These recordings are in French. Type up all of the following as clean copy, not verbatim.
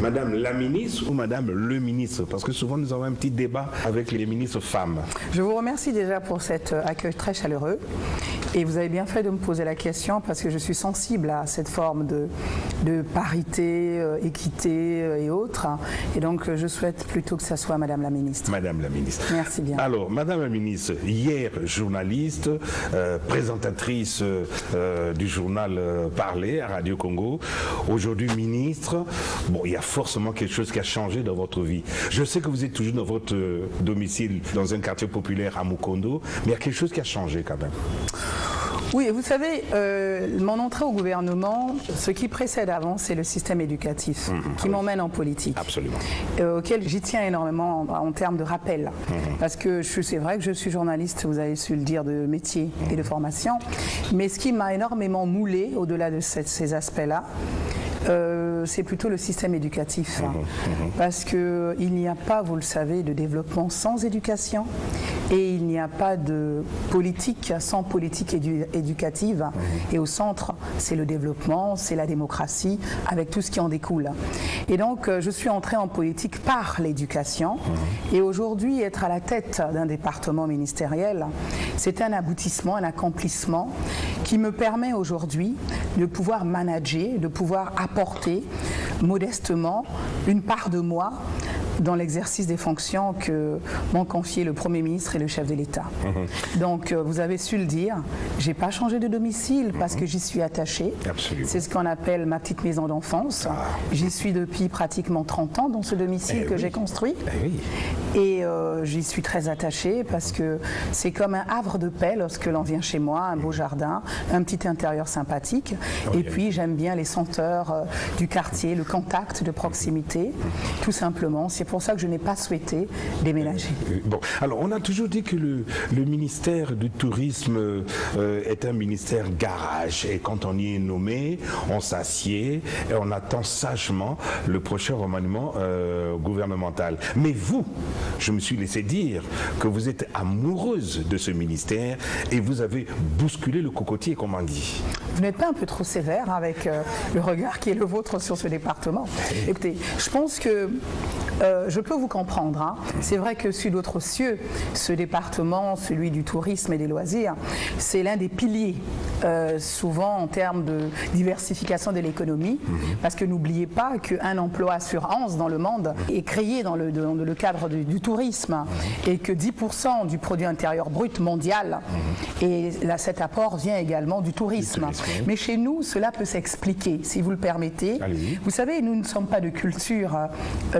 Madame la ministre ou Madame le ministre? Parce que souvent nous avons un petit débat avec les ministres femmes. Je vous remercie déjà pour cet accueil très chaleureux. Et vous avez bien fait de me poser la question parce que je suis sensible à cette forme de parité, équité et autres. Et donc je souhaite plutôt que ça soit Madame la ministre. Madame la ministre. Merci bien. Alors, Madame la ministre, hier journaliste, présentatrice du journal Parler à Radio Congo, aujourd'hui ministre. Bon, il y a forcément quelque chose qui a changé dans votre vie. Je sais que vous êtes toujours dans votre domicile, dans un quartier populaire à Mukondo, mais il y a quelque chose qui a changé quand même. Oui, vous savez, mon entrée au gouvernement, ce qui précède avant, c'est le système éducatif qui m'emmène en politique. Absolument. Auquel j'y tiens énormément en termes de rappel. Parce que c'est vrai que je suis journaliste, vous avez su le dire, de métier et de formation. Mais ce qui m'a énormément moulé, au-delà de ces aspects-là, c'est plutôt le système éducatif. Parce qu'il n'y a pas, vous le savez, de développement sans éducation et il n'y a pas de politique sans politique éducative. Et au centre, c'est le développement, c'est la démocratie, avec tout ce qui en découle. Et donc, je suis entrée en politique par l'éducation. Et aujourd'hui, être à la tête d'un département ministériel, c'est un aboutissement, un accomplissement qui me permet aujourd'hui de pouvoir manager, de pouvoir apporter modestement une part de moi dans l'exercice des fonctions que m'ont confié le Premier ministre et le chef de l'État. Donc, vous avez su le dire, j'ai pas changé de domicile parce que j'y suis attachée. C'est ce qu'on appelle ma petite maison d'enfance. J'y suis depuis pratiquement 30 ans dans ce domicile que j'ai construit. Et j'y suis très attachée parce que c'est comme un havre de paix lorsque l'on vient chez moi, un beau jardin, un petit intérieur sympathique. Et puis, j'aime bien les senteurs du quartier, le contact de proximité, tout simplement. C'est pour ça que je n'ai pas souhaité déménager. Bon, alors on a toujours dit que le ministère du Tourisme est un ministère garage et quand on y est nommé, on s'assied et on attend sagement le prochain remaniement gouvernemental. Mais vous, je me suis laissé dire que vous êtes amoureuse de ce ministère et vous avez bousculé le cocotier, comme on dit. Vous n'êtes pas un peu trop sévère avec le regard qui est le vôtre sur ce département? Écoutez, je pense que je peux vous comprendre. Hein. C'est vrai que sur d'autres cieux, ce département, celui du tourisme et des loisirs, c'est l'un des piliers, souvent en termes de diversification de l'économie, parce que n'oubliez pas qu'un emploi sur 11 dans le monde est créé dans le cadre du tourisme, et que 10% du produit intérieur brut mondial, et là, cet apport vient également du tourisme. Mais chez nous, cela peut s'expliquer, si vous le permettez. Vous savez, nous ne sommes pas de culture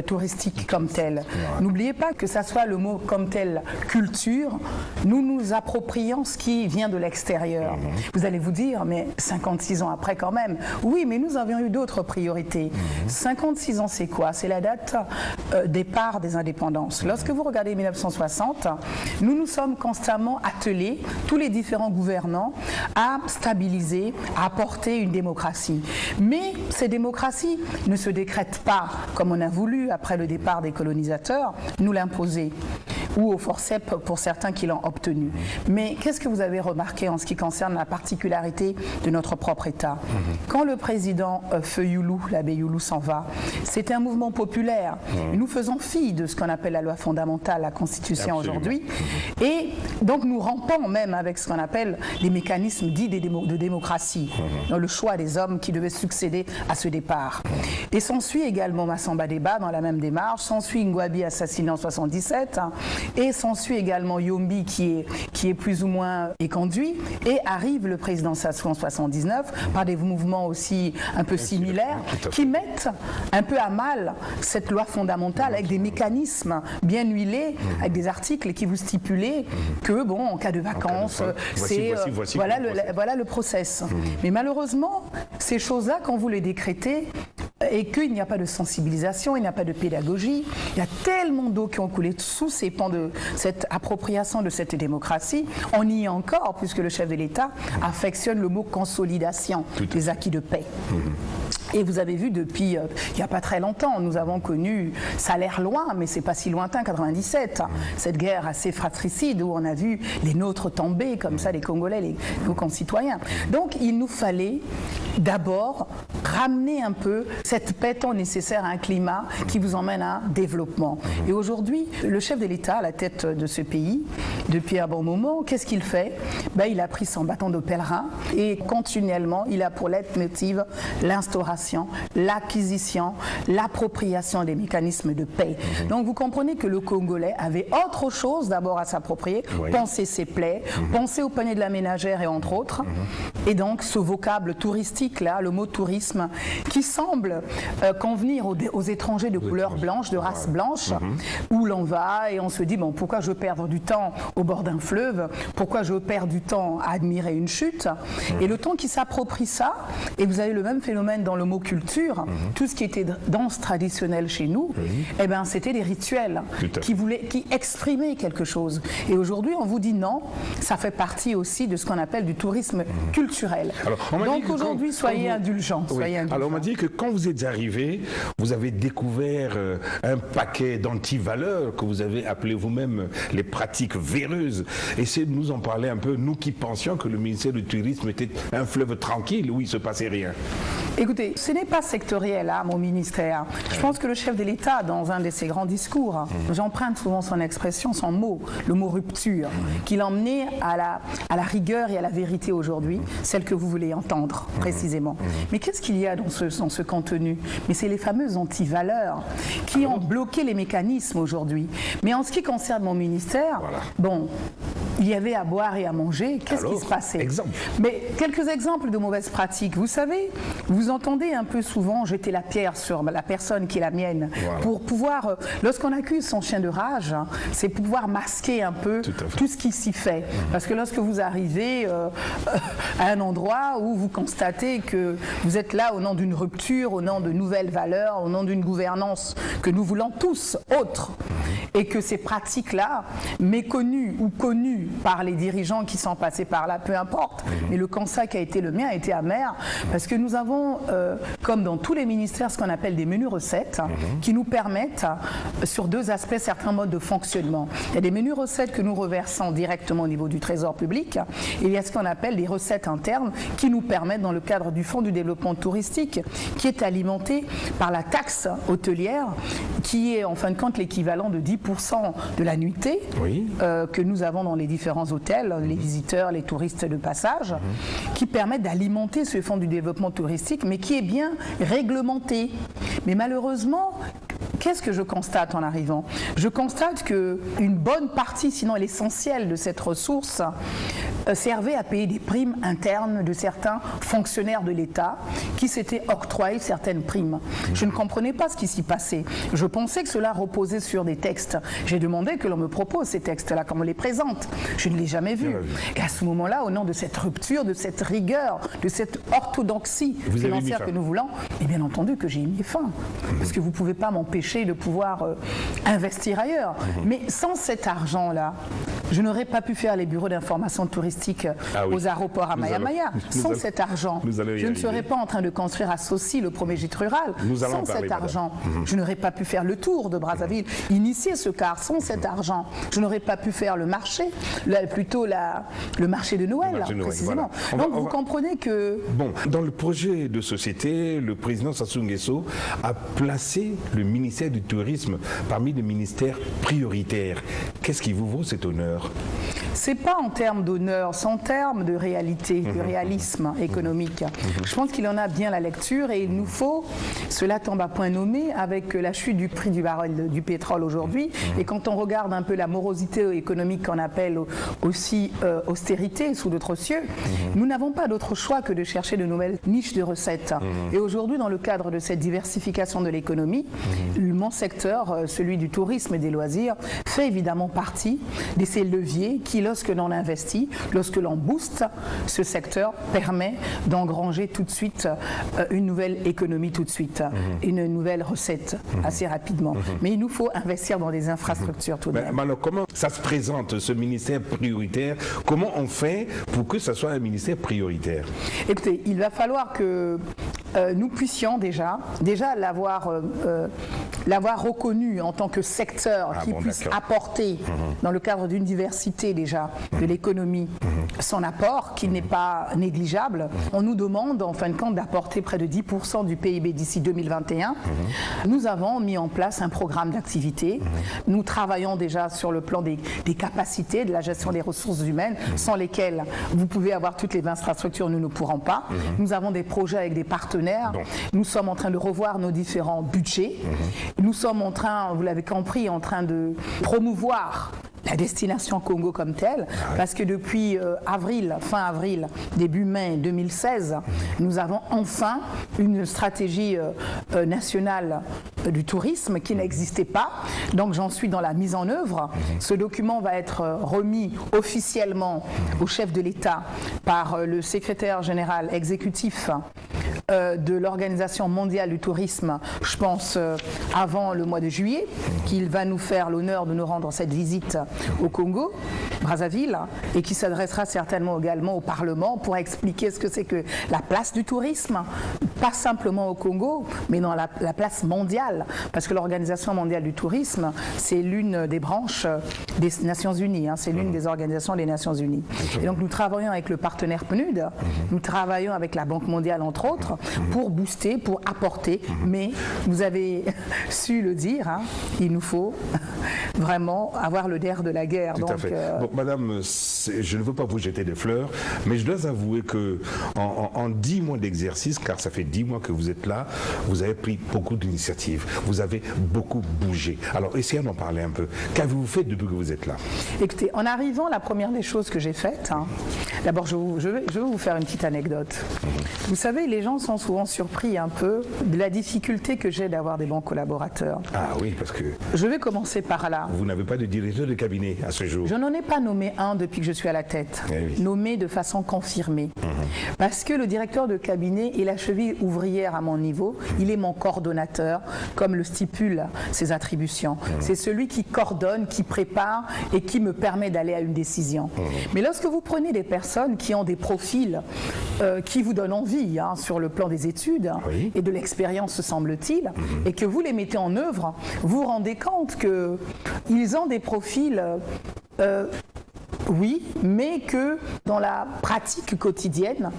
touristique comme telle. N'oubliez pas que ça soit le mot comme tel, culture, nous nous approprions ce qui vient de l'extérieur. Vous allez vous dire, mais 56 ans après quand même, oui, mais nous avions eu d'autres priorités. 56 ans, c'est quoi? C'est la date départ des indépendances. Lorsque vous regardez 1960, nous nous sommes constamment attelés, tous les différents gouvernants, à stabiliser, à apporter une démocratie. Mais ces démocraties ne se décrètent pas comme on a voulu après le départ des colonisateurs, nous l'imposer, ou au forceps pour certains qui l'ont obtenu. Mais qu'est-ce que vous avez remarqué en ce qui concerne la particularité de notre propre État? Quand le président Feu Youlou, l'abbé Youlou s'en va, c'est un mouvement populaire. Nous faisons fi de ce qu'on appelle la loi fondamentale, la Constitution aujourd'hui, et donc nous rampons même avec ce qu'on appelle les mécanismes dits de démocratie, dans le choix des hommes qui devaient succéder à ce départ. Et s'ensuit également Massamba Déba dans la même démarche, s'ensuit Ngouabi assassiné en 77, et s'ensuit également Yombi qui est plus ou moins éconduit, et arrive le président Sassou en 79 par des mouvements aussi un peu similaires qui mettent un peu à mal cette loi fondamentale avec des mécanismes bien huilés, avec des articles qui vous stipulaient que bon, en cas de vacances, c'est voilà le process. Mais malheureusement, ces choses-là, quand vous les décrétez, et qu'il n'y a pas de sensibilisation, il n'y a pas de pédagogie, il y a tellement d'eau qui ont coulé sous ces pans de cette appropriation de cette démocratie, on y est encore, puisque le chef de l'État affectionne le mot consolidation des acquis de paix. Et vous avez vu depuis il n'y a pas très longtemps, nous avons connu, ça a l'air loin, mais c'est pas si lointain, 97, cette guerre assez fratricide où on a vu les nôtres tomber comme ça, les Congolais, nos concitoyens. Donc il nous fallait d'abord ramener un peu cette paix tant nécessaire à un climat qui vous emmène à un développement. Et aujourd'hui, le chef de l'État à la tête de ce pays, depuis un bon moment, qu'est-ce qu'il fait? Il a pris son bâton de pèlerin et continuellement, il a pour leitmotiv l'instauration, l'acquisition, l'appropriation des mécanismes de paix. Donc vous comprenez que le Congolais avait autre chose d'abord à s'approprier, penser ses plaies, penser au panier de la ménagère et entre autres. Et donc ce vocable touristique là, le mot tourisme, qui semble convenir aux étrangers de couleur blanche, de race blanche, où l'on va et on se dit bon, pourquoi je veux perdre du temps au bord d'un fleuve, pourquoi je veux perdre du temps à admirer une chute. Et le temps qui s'approprie ça, et vous avez le même phénomène dans le mot culture, tout ce qui était danse traditionnelle chez nous, eh ben, c'était des rituels qui exprimaient quelque chose. Et aujourd'hui, on vous dit non, ça fait partie aussi de ce qu'on appelle du tourisme culturel. Alors, donc aujourd'hui, soyez indulgents. Alors on m'a dit que quand vous êtes arrivé, vous avez découvert un paquet d'antivaleurs que vous avez appelé vous-même les pratiques véreuses. Essayez de nous en parler un peu, nous qui pensions que le ministère du Tourisme était un fleuve tranquille où il ne se passait rien. Écoutez, ce n'est pas sectoriel, hein, mon ministère. Je pense que le chef de l'État, dans un de ses grands discours, j'emprunte souvent son expression, son mot, le mot rupture, qui l'emmenait à la rigueur et à la vérité aujourd'hui, celle que vous voulez entendre précisément. Mais qu'est-ce qu'il y a dans ce contenu? Mais c'est les fameuses antivaleurs qui ont bloqué les mécanismes aujourd'hui. Mais en ce qui concerne mon ministère, bon, il y avait à boire et à manger. Qu'est-ce qui se passait? Mais quelques exemples de mauvaises pratiques. Vous savez, vous entendez un peu souvent jeter la pierre sur la personne qui est la mienne pour pouvoir, lorsqu'on accuse son chien de rage, c'est pour pouvoir masquer un peu tout ce qui s'y fait. Parce que lorsque vous arrivez à un endroit où vous constatez que vous êtes là au nom d'une rupture, au nom de nouvelles valeurs, au nom d'une gouvernance que nous voulons tous autre, et que ces pratiques-là, méconnues ou connues par les dirigeants qui sont passés par là, peu importe, mais le constat qui a été le mien a été amer, parce que nous avons, comme dans tous les ministères, ce qu'on appelle des menus recettes, qui nous permettent, sur deux aspects, certains modes de fonctionnement. Il y a des menus recettes que nous reversons directement au niveau du Trésor public, et il y a ce qu'on appelle des recettes internes qui nous permettent, dans le cadre du Fonds du développement touristique, qui est alimenté par la taxe hôtelière, qui est en fin de compte l'équivalent de 10% de la nuitée que nous avons dans les différents hôtels, les visiteurs, les touristes de passage, qui permettent d'alimenter ce Fonds du développement touristique, mais qui est bien réglementé. Mais malheureusement, qu'est-ce que je constate en arrivant? Je constate qu'une bonne partie, sinon l'essentiel de cette ressource, servait à payer des primes internes de certains fonctionnaires de l'État qui s'étaient octroyés certaines primes. Je ne comprenais pas ce qui s'y passait. Je pensais que cela reposait sur des textes. J'ai demandé que l'on me propose ces textes-là, qu'on me les présente. Je ne l'ai jamais vu. Et à ce moment-là, au nom de cette rupture, de cette rigueur, de cette orthodoxie financière que nous voulons, et bien entendu que j'ai mis fin. Parce que vous ne pouvez pas m'empêcher de pouvoir investir ailleurs. Mais sans cet argent-là, je n'aurais pas pu faire les bureaux d'information touristique aux aéroports à Maya-Maya. Sans cet argent, je ne serais pas en train de construire à Saucy le premier gîte rural. Sans cet argent, je n'aurais pas pu faire le tour de Brazzaville, initier ce car. Sans cet argent, je n'aurais pas pu faire le marché, plutôt le marché de Noël, précisément. Donc vous comprenez que... Bon, dans le projet de société, le président Sassou Nguesso a placé le ministère du Tourisme parmi les ministères prioritaires. Qu'est-ce qui vous vaut cet honneur? C'est pas en termes d'honneur, c'est en termes de réalité, de réalisme économique. Je pense qu'il en a bien la lecture et il nous faut, cela tombe à point nommé avec la chute du prix du baril du pétrole aujourd'hui. Et quand on regarde un peu la morosité économique qu'on appelle aussi austérité sous d'autres cieux, nous n'avons pas d'autre choix que de chercher de nouvelles niches de recettes. Et aujourd'hui, dans le cadre de cette diversification de l'économie, mon secteur, celui du tourisme et des loisirs, fait évidemment partie de ces leviers qui, lorsque l'on investit, lorsque l'on booste, ce secteur permet d'engranger tout de suite une nouvelle économie tout de suite, une nouvelle recette assez rapidement. Mais il nous faut investir dans des infrastructures tout de même. Alors comment ça se présente, ce ministère prioritaire? Comment on fait pour que ça soit un ministère prioritaire? Écoutez, il va falloir que nous puissions déjà l'avoir reconnu en tant que secteur qui puisse apporter, dans le cadre d'une diversité déjà de l'économie, son apport, qui n'est pas négligeable. On nous demande en fin de compte d'apporter près de 10% du PIB d'ici 2021. Nous avons mis en place un programme d'activité. Nous travaillons déjà sur le plan des capacités, de la gestion des ressources humaines, sans lesquelles vous pouvez avoir toutes les infrastructures, nous ne pourrons pas. Nous avons des projets avec des partenaires. Nous sommes en train de revoir nos différents budgets. Nous sommes en train, vous l'avez compris, en train de promouvoir la destination Congo comme telle, parce que depuis fin avril, début mai 2016, nous avons enfin une stratégie nationale du tourisme qui n'existait pas. Donc j'en suis dans la mise en œuvre. Ce document va être remis officiellement au chef de l'État par le secrétaire général exécutif de l'Organisation mondiale du tourisme, je pense avant le mois de juillet, qu'il va nous faire l'honneur de nous rendre cette visite au Congo, Brazzaville, et qui s'adressera certainement également au Parlement pour expliquer ce que c'est que la place du tourisme, pas simplement au Congo, mais dans la place mondiale, parce que l'Organisation mondiale du tourisme, c'est l'une des branches des Nations Unies, c'est l'une des organisations des Nations Unies. Et donc nous travaillons avec le partenaire PNUD, nous travaillons avec la Banque mondiale entre autres, pour booster, pour apporter, mais vous avez su le dire, il nous faut vraiment avoir le nerf de la guerre. Tout à fait. Bon, madame, je ne veux pas vous jeter des fleurs, mais je dois avouer que en 10 mois d'exercice, car ça fait 10 mois que vous êtes là, vous avez pris beaucoup d'initiatives, vous avez beaucoup bougé. Alors essayez d'en parler un peu. Qu'avez-vous fait depuis que vous êtes là? Écoutez, en arrivant, la première des choses que j'ai faites, d'abord je vais vous faire une petite anecdote. Vous savez, les gens sont souvent surpris un peu de la difficulté que j'ai d'avoir des bons collaborateurs. Ah oui, parce que... Je vais commencer par là. Vous n'avez pas de directeur de cabinet à ce jour? Je n'en ai pas nommé un depuis que je suis à la tête, nommé de façon confirmée. Parce que le directeur de cabinet est la cheville ouvrière à mon niveau, il est mon coordonnateur, comme le stipulent ses attributions. C'est celui qui coordonne, qui prépare et qui me permet d'aller à une décision. Mais lorsque vous prenez des personnes qui ont des profils qui vous donnent envie sur le plan des études et de l'expérience, semble-t-il, et que vous les mettez en œuvre, vous vous rendez compte qu'ils ont des profils oui, mais que dans la pratique quotidienne,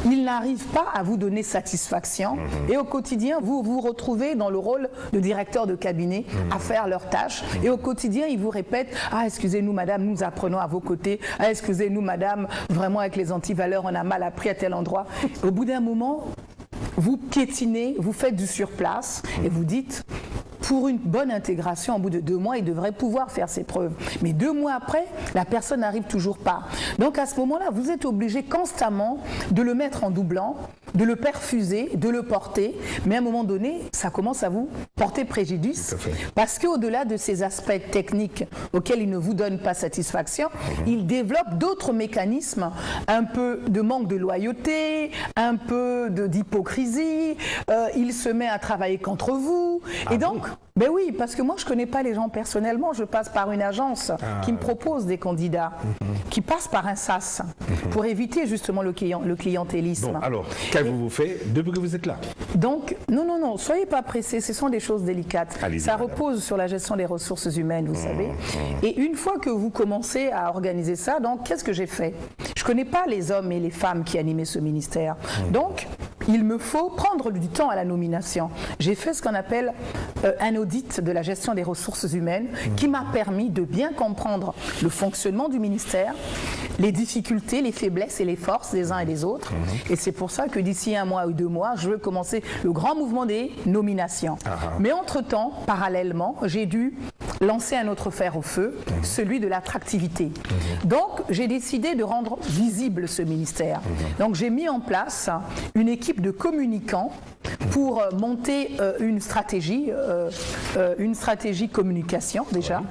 ils n'arrivent pas à vous donner satisfaction et au quotidien, vous vous retrouvez dans le rôle de directeur de cabinet à faire leurs tâches et au quotidien, ils vous répètent « Ah, excusez-nous madame, nous apprenons à vos côtés. Ah, excusez-nous madame, vraiment avec les antivaleurs, on a mal appris à tel endroit. » Au bout d'un moment, vous piétinez, vous faites du surplace et vous dites « Pour une bonne intégration, au bout de 2 mois, il devrait pouvoir faire ses preuves. » Mais 2 mois après, la personne n'arrive toujours pas. Donc à ce moment-là, vous êtes obligé constamment de le mettre en doublant, de le perfuser, de le porter. Mais à un moment donné, ça commence à vous porter préjudice. Parce qu'au-delà de ces aspects techniques auxquels il ne vous donne pas satisfaction, il développe d'autres mécanismes, un peu de manque de loyauté, un peu d'hypocrisie. Il se met à travailler contre vous. Et donc, ben oui, parce que moi je ne connais pas les gens personnellement, je passe par une agence qui me propose des candidats, qui passe par un SAS, pour éviter justement le clientélisme. Bon, alors, qu'avez-vous fait depuis que vous êtes là? Donc, non, soyez pas pressés, ce sont des choses délicates. Ça repose sur la gestion des ressources humaines, vous savez. Et une fois que vous commencez à organiser ça, donc qu'est-ce que j'ai fait? Je ne connais pas les hommes et les femmes qui animaient ce ministère. Donc, il me faut prendre du temps à la nomination. J'ai fait ce qu'on appelle un audit de la gestion des ressources humaines qui m'a permis de bien comprendre le fonctionnement du ministère, les difficultés, les faiblesses et les forces des uns et des autres. Et c'est pour ça que d'ici 1 mois ou 2 mois, je veux commencer le grand mouvement des nominations. Mais entre-temps, parallèlement, j'ai dû lancer un autre fer au feu, celui de l'attractivité. Donc, j'ai décidé de rendre visible ce ministère. Donc, j'ai mis en place une équipe de communicants pour monter une stratégie communication déjà,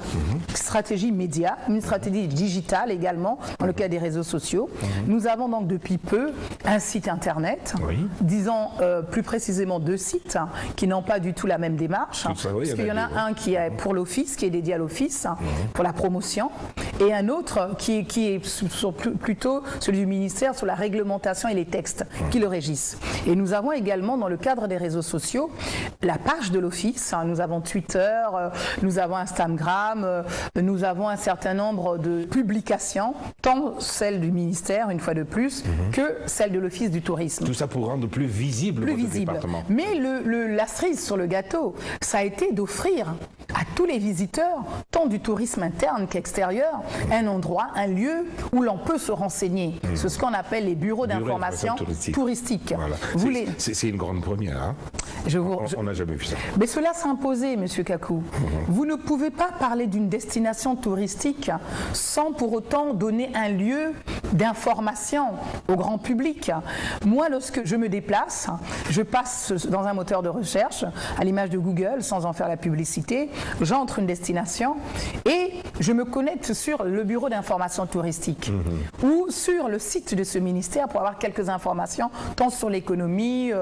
stratégie média, une stratégie digitale également dans le cas des réseaux sociaux. Nous avons donc depuis peu un site internet, disons plus précisément 2 sites qui n'ont pas du tout la même démarche, parce qu'il y en a un qui est pour l'office, qui est dédié à l'office, pour la promotion, et un autre qui est plutôt celui du ministère sur la réglementation et les textes qui le régissent. Et nous avons également dans le cadre des réseaux sociaux la page de l'Office, nous avons Twitter, nous avons Instagram, nous avons un certain nombre de publications, tant celles du ministère, une fois de plus, que celles de l'Office du tourisme. Tout ça pour rendre plus visible votre département. Mais la cerise sur le gâteau, ça a été d'offrir à tous les visiteurs, tant du tourisme interne qu'extérieur, un endroit, un lieu où l'on peut se renseigner. C'est ce qu'on appelle les bureaux d'information touristiques. Voilà. C'est une grande première. Hein, on n'a jamais vu ça. Mais cela s'imposait, Monsieur Kakou. Vous ne pouvez pas parler d'une destination touristique sans pour autant donner un lieu d'information au grand public. Moi, lorsque je me déplace, je passe dans un moteur de recherche, à l'image de Google, sans en faire la publicité, j'entre une destination et je me connecte sur le bureau d'information touristique ou sur le site de ce ministère pour avoir quelques informations, tant sur l'économie,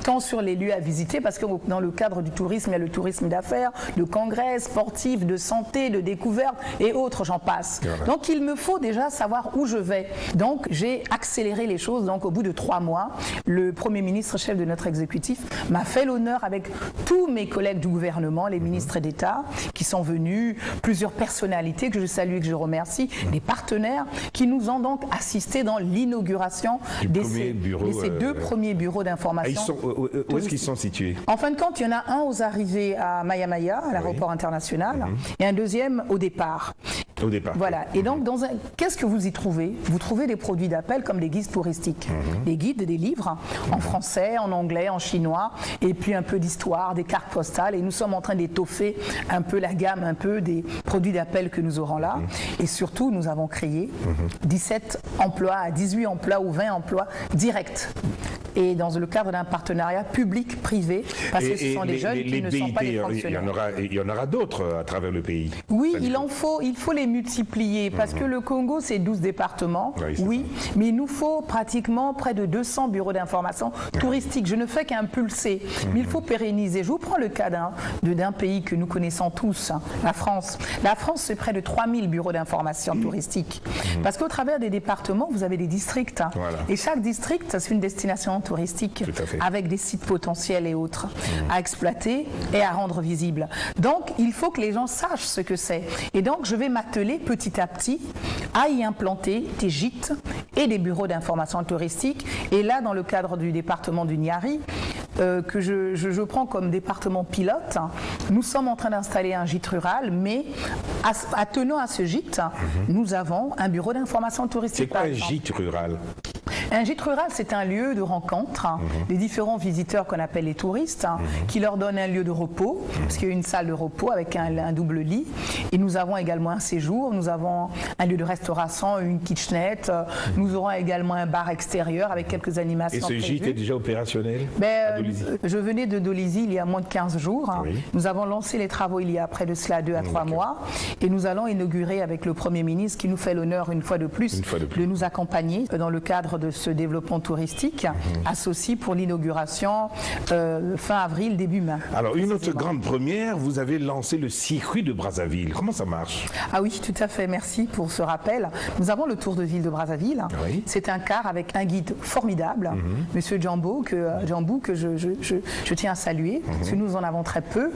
tant sur les lieux à visiter, parce que dans le cadre du tourisme, il y a le tourisme d'affaires, de congrès, sportifs, de santé, de découverte et autres, j'en passe. Voilà. Donc il me faut déjà savoir où je vais. Donc j'ai accéléré les choses. Donc au bout de 3 mois, le Premier ministre, chef de notre exécutif, m'a fait l'honneur avec tous mes collègues du gouvernement, les ministres d'État qui sont venus, plusieurs personnalités que je salue et que je remercie, des partenaires qui nous ont donc assistés dans l'inauguration de ces 2 premiers bureaux d'information. Où est-ce qu'ils sont situés? En fin de compte, il y en a un aux arrivées à Maya, à l'aéroport international, et un deuxième au départ. Au départ. Voilà. Et donc, qu'est-ce que vous y trouvez? Vous trouvez des produits d'appel comme des guides touristiques. Des guides, des livres en français, en anglais, en chinois, et puis un peu d'histoire, des cartes postales. Et nous sommes en train d'étoffer un peu la gamme, un peu des produits d'appel que nous aurons là. Et surtout, nous avons créé 17 emplois, 18 emplois ou 20 emplois directs. Et dans le cadre d'un partenariat public-privé, parce que ce sont des jeunes qui ne sont pas des fonctionnaires. Il y en aura d'autres à travers le pays. Oui, il faut les multiplier, parce que le Congo, c'est 12 départements, oui, mais il nous faut pratiquement près de 200 bureaux d'information touristiques. Je ne fais qu'impulser, mais il faut pérenniser. Je vous prends le cas d'un pays que nous connaissons tous, la France. La France, c'est près de 3000 bureaux d'information touristique, parce qu'au travers des départements, vous avez des districts, et chaque district, c'est une destination touristique, avec des sites potentiels et autres à exploiter et à rendre visibles. Donc, il faut que les gens sachent ce que c'est. Et donc, je vais m'atteler petit à petit à y implanter des gîtes et des bureaux d'information touristique. Et là, dans le cadre du département du Niari, que je prends comme département pilote, nous sommes en train d'installer un gîte rural, mais attenant à ce gîte, nous avons un bureau d'information touristique. C'est quoi un gîte rural? Un gîte rural, c'est un lieu de rencontre des différents visiteurs qu'on appelle les touristes, qui leur donne un lieu de repos, parce qu'il y a une salle de repos avec un double lit. Et nous avons également un séjour, nous avons un lieu de restauration, une kitchenette, nous aurons également un bar extérieur avec quelques animations. Et ce gîte est déjà opérationnel? Je venais de Dolisie il y a moins de 15 jours. Nous avons lancé les travaux il y a près de cela 2 à 3 mois. Et nous allons inaugurer avec le Premier ministre qui nous fait l'honneur une fois de plus de nous accompagner dans le cadre de ce développement touristique, associé pour l'inauguration fin avril, début mai. Alors, une autre grande première, vous avez lancé le circuit de Brazzaville. Comment ça marche? Ah oui, tout à fait, merci pour ce rappel. Nous avons le tour de ville de Brazzaville. C'est un car avec un guide formidable, Monsieur Djambou, que je tiens à saluer, parce que nous en avons très peu.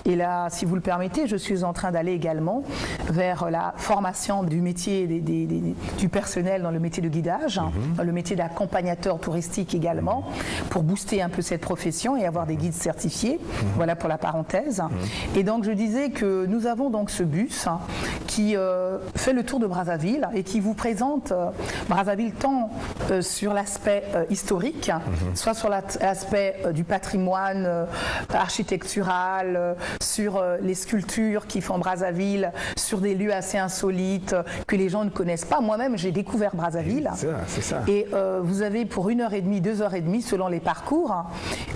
Et là, si vous le permettez, je suis en train d'aller également vers la formation du métier du personnel dans le métier de guidage, dans le métier d'accompagnateur touristique également, pour booster un peu cette profession et avoir des guides certifiés. Voilà pour la parenthèse. Et donc je disais que nous avons donc ce bus qui fait le tour de Brazzaville et qui vous présente Brazzaville tant sur l'aspect historique, soit sur l'aspect du patrimoine architectural, sur les sculptures qui font Brazzaville, sur des lieux assez insolites que les gens ne connaissent pas. Moi-même, j'ai découvert Brazzaville. C'est ça. Et vous avez pour 1h30, 2h30 selon les parcours,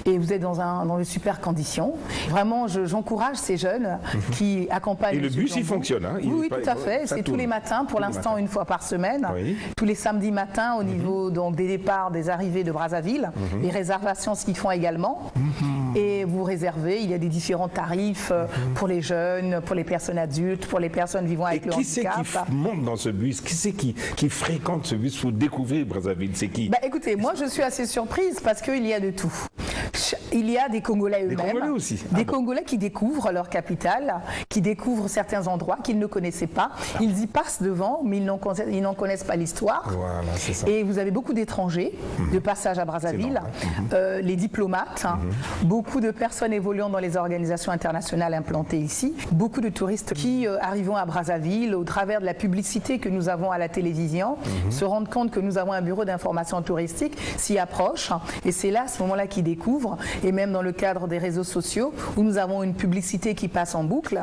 et vous êtes dans de super conditions. Vraiment, j'encourage ces jeunes qui accompagnent. Et le bus, il fonctionne, hein? Oui, tout à fait. C'est tous les matins, pour l'instant une fois par semaine. Oui. Tous les samedis matins au niveau donc, des départs, des arrivées de Brazzaville. Les réservations s'y font également. Et vous réservez, il y a des différents tarifs pour les jeunes, pour les personnes adultes, pour les personnes vivant avec le handicap. Qui c'est qui monte dans ce bus? Qui c'est qui fréquente ce bus pour découvrir Brazzaville? C'est qui? Écoutez, moi je suis assez surprise parce qu'il y a de tout. Il y a des Congolais eux-mêmes. Des Congolais aussi. Des Congolais qui découvrent leur capitale, qui découvrent certains endroits qu'ils ne connaissaient pas. Ils y passent devant, mais ils n'en connaissent pas l'histoire. Voilà, c'est ça. Et vous avez beaucoup d'étrangers de passage à Brazzaville, les diplomates, beaucoup de personnes évoluant dans les organisations internationales implantées ici, beaucoup de touristes qui, arrivant à Brazzaville, au travers de la publicité que nous avons à la télévision, se rendent compte que nous avons un bureau d'information touristique, s'y approchent, et c'est là, à ce moment-là, qu'ils découvrent, et même dans le cadre des réseaux sociaux, où nous avons une publicité qui passe en boucle,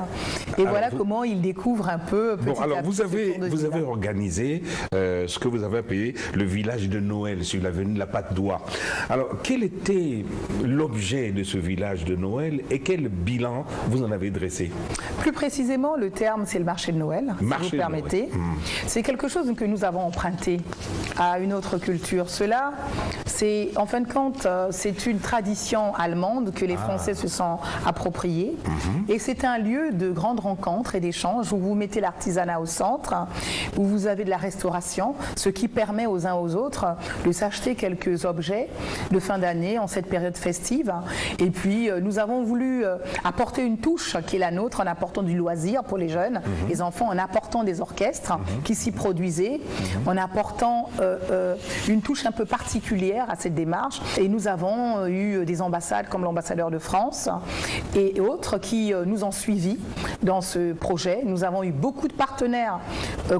et alors voilà comment ils découvrent un peu petit à petit. Vous avez organisé ce que vous avez appelé le village de Noël sur l'avenue de la Patte d'Oie. Alors, quel était l'objet de ce village de Noël et quel bilan vous en avez dressé? Plus précisément, le terme, c'est le marché de Noël, si vous permettez. C'est quelque chose que nous avons emprunté à une autre culture. Cela, c'est, en fin de compte, c'est une tradition allemande que les Français se sont appropriés. Et c'est un lieu de grande rencontre et d'échange où vous mettez l'artisanat au centre, où vous avez de la restauration, ce qui permet aux uns aux autres de s'acheter quelques objets de fin d'année en cette période festive. Et puis, nous avons voulu apporter une touche qui est la nôtre en apportant du loisir pour les jeunes, les enfants, en apportant des orchestres qui s'y produisaient, en apportant une touche un peu particulière à cette démarche. Et nous avons eu des ambassades comme l'ambassadeur de France et autres qui nous ont suivis dans ce projet. Nous avons eu beaucoup de partenaires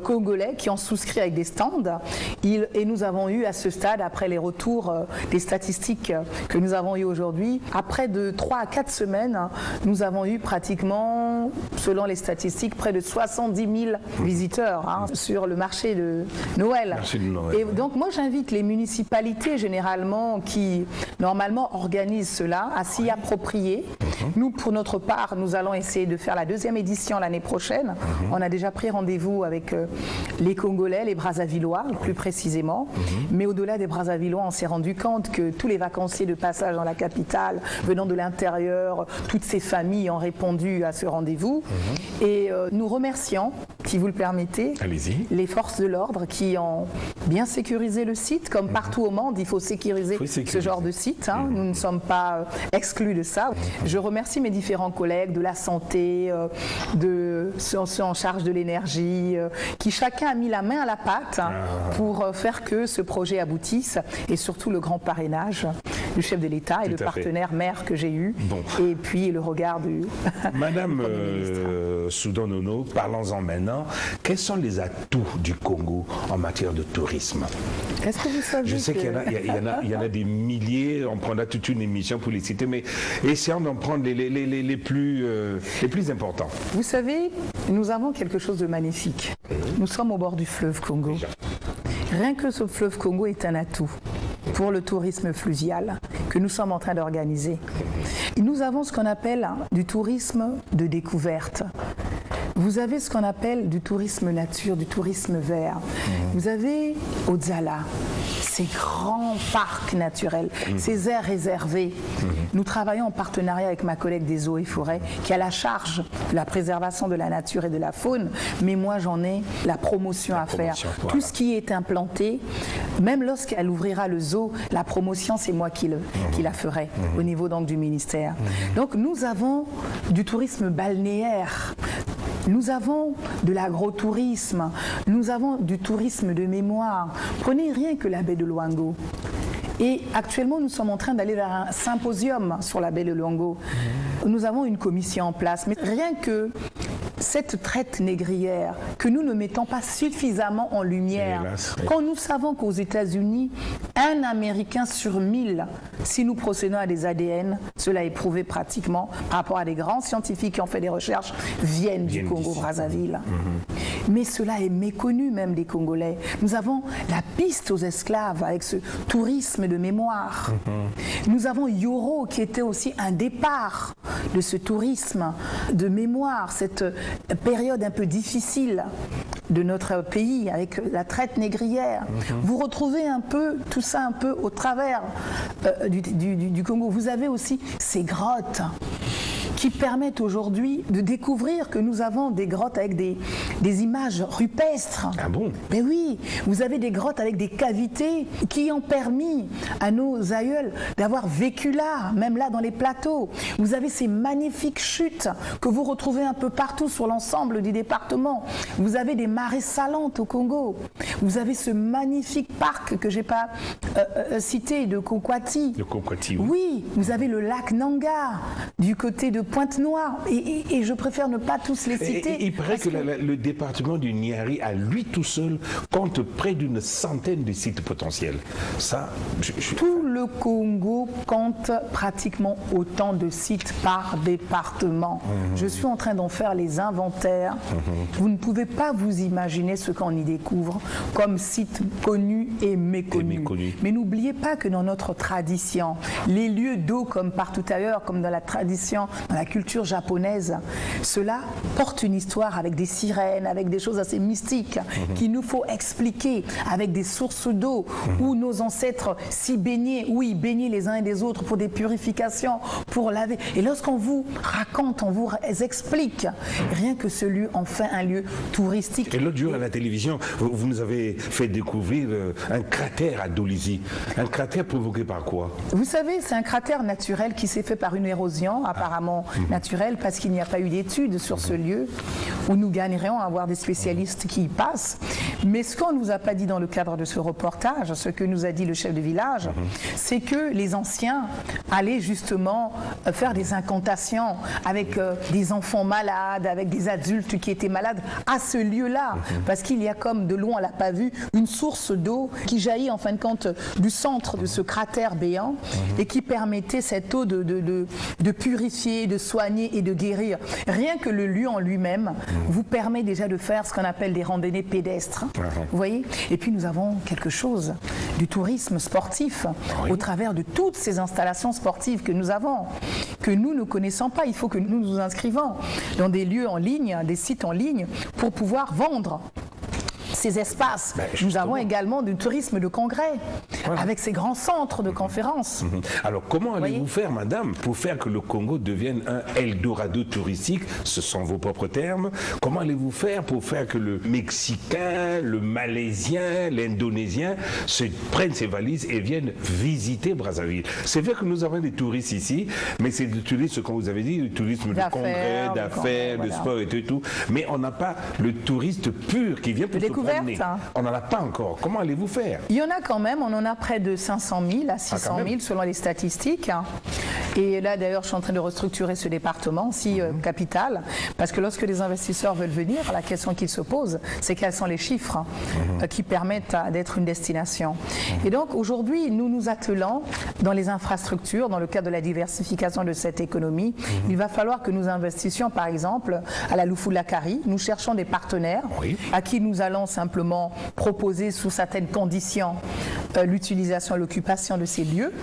congolais qui ont souscrit avec des stands et nous avons eu à ce stade, après les retours des statistiques que nous avons eu aujourd'hui, après de 3 à 4 semaines, nous avons eu pratiquement, selon les statistiques, près de 70 000 visiteurs sur le marché de Noël. Et donc moi j'invite les municipalités généralement qui normalement organisent cela à s'y approprier. Nous pour notre part nous allons essayer de faire la 2e édition l'année prochaine. On a déjà pris rendez-vous avec les Congolais, les Brazzavillois plus précisément, mais au-delà des Brazzavillois on s'est rendu compte que tous les vacanciers de passage dans la capitale venant de l'intérieur, toutes ces familles ont répondu à ce rendez-vous et nous remercions, si vous le permettez, les forces de l'ordre qui ont bien sécurisé le site. Comme partout au monde, il faut sécuriser ce genre de site. Nous ne sommes pas exclus de ça. Je remercie mes différents collègues de la santé, de ceux en charge de l'énergie, qui chacun a mis la main à la pâte pour faire que ce projet aboutisse, et surtout le grand parrainage du chef de l'État et le partenaire maire que j'ai eu, et puis le regard du Madame Soudan Nono, parlons-en maintenant. Quels sont les atouts du Congo en matière de tourisme? Est-ce que vous savez Je sais qu'il y en a des milliers, on prendra toute une émission pour les citer, mais essayons d'en prendre les plus importants. Vous savez, nous avons quelque chose de magnifique. Nous sommes au bord du fleuve Congo. Rien que ce fleuve Congo est un atout pour le tourisme fluvial que nous sommes en train d'organiser. Nous avons ce qu'on appelle du tourisme de découverte. Vous avez ce qu'on appelle du tourisme nature, du tourisme vert. Vous avez Ozala, ces grands parcs naturels, ces aires réservées. Nous travaillons en partenariat avec ma collègue des eaux et forêts qui a la charge de la préservation de la nature et de la faune, mais moi j'en ai la promotion à faire. Voilà. Tout ce qui est implanté, même lorsqu'elle ouvrira le zoo, la promotion c'est moi qui la ferai au niveau donc du ministère. Donc nous avons du tourisme balnéaire. Nous avons de l'agrotourisme, nous avons du tourisme de mémoire. Prenez rien que la baie de Luango. Et actuellement, nous sommes en train d'aller vers un symposium sur la baie de Luango. Nous avons une commission en place, mais rien que cette traite négrière que nous ne mettons pas suffisamment en lumière. Quand nous savons qu'aux États-Unis, un Américain sur 1000, si nous procédons à des ADN, cela est prouvé pratiquement par rapport à des grands scientifiques qui ont fait des recherches, viennent du Congo-Brazzaville. Mais cela est méconnu même des Congolais. Nous avons la piste aux esclaves avec ce tourisme de mémoire. Nous avons Yoro qui était aussi un départ de ce tourisme de mémoire, cette période un peu difficile de notre pays avec la traite négrière. Vous retrouvez un peu tout ça un peu au travers du Congo. Vous avez aussi ces grottes qui permettent aujourd'hui de découvrir que nous avons des grottes avec des images rupestres. Ah bon? Mais oui, vous avez des grottes avec des cavités qui ont permis à nos aïeuls d'avoir vécu là, même là dans les plateaux. Vous avez ces magnifiques chutes que vous retrouvez un peu partout sur l'ensemble du département. Vous avez des marées salantes au Congo. Vous avez ce magnifique parc que je n'ai pas cité de Konkwati. De Konkwati, oui. Oui, vous avez le lac Nanga du côté de Pointe-Noire et je préfère ne pas tous les citer. Il paraît que le département du Niari à lui tout seul compte près d'une centaine de sites potentiels. Ça, Tout le Congo compte pratiquement autant de sites par département. Je suis en train d'en faire les inventaires. Vous ne pouvez pas vous imaginer ce qu'on y découvre comme sites connus et méconnus. Mais n'oubliez pas que dans notre tradition, les lieux d'eau comme partout ailleurs, comme dans la tradition, dans la culture japonaise, cela porte une histoire avec des sirènes, avec des choses assez mystiques qu'il nous faut expliquer, avec des sources d'eau où nos ancêtres s'y baignaient, où ils baignaient les uns et les autres pour des purifications, pour laver. Et lorsqu'on vous raconte, on vous explique, rien que ce lieu en fait un lieu touristique. Et l'autre jour à la télévision, vous nous avez fait découvrir un cratère à Dolisie. Un cratère provoqué par quoi? Vous savez, c'est un cratère naturel qui s'est fait par une érosion apparemment naturelle parce qu'il n'y a pas eu d'études sur ce lieu où nous gagnerions à avoir des spécialistes qui y passent. Mais ce qu'on ne nous a pas dit dans le cadre de ce reportage, ce que nous a dit le chef de village, c'est que les anciens allaient justement faire des incantations avec des enfants malades, avec des adultes qui étaient malades à ce lieu-là. Parce qu'il y a comme de loin, on ne l'a pas vu, une source d'eau qui jaillit en fin de compte du centre de ce cratère béant et qui permettait cette eau de purifier, de soigner et de guérir. Rien que le lieu en lui-même vous permet déjà de faire ce qu'on appelle des randonnées pédestres. Vous voyez? Et puis nous avons quelque chose du tourisme sportif au travers de toutes ces installations sportives que nous avons, que nous ne connaissons pas. Il faut que nous nous inscrivons dans des lieux en ligne, des sites en ligne pour pouvoir vendre ces espaces. Nous avons également du tourisme de congrès, avec ces grands centres de conférences. Alors comment allez-vous faire, madame, pour faire que le Congo devienne un Eldorado touristique? Ce sont vos propres termes. Comment allez-vous faire pour faire que le Mexicain, le Malaisien, l'Indonésien prennent ses valises et viennent visiter Brazzaville? C'est vrai que nous avons des touristes ici, mais c'est du tourisme, comme vous avez dit, le tourisme de congrès, d'affaires, de sport et tout. Mais on n'a pas le touriste pur qui vient pour se promener. On n'en a pas encore. Comment allez-vous faire? Il y en a quand même. On en a près de 500 000 à 600 000 selon les statistiques. Et là, d'ailleurs, je suis en train de restructurer ce département, si capital, parce que lorsque les investisseurs veulent venir, la question qu'ils se posent, c'est quels sont les chiffres qui permettent d'être une destination. Et donc, aujourd'hui, nous nous attelons dans les infrastructures, dans le cadre de la diversification de cette économie. Il va falloir que nous investissions, par exemple, à la Lufulakari. Nous cherchons des partenaires à qui nous allons simplement proposer sous certaines conditions l'utilisation et l'occupation de ces lieux.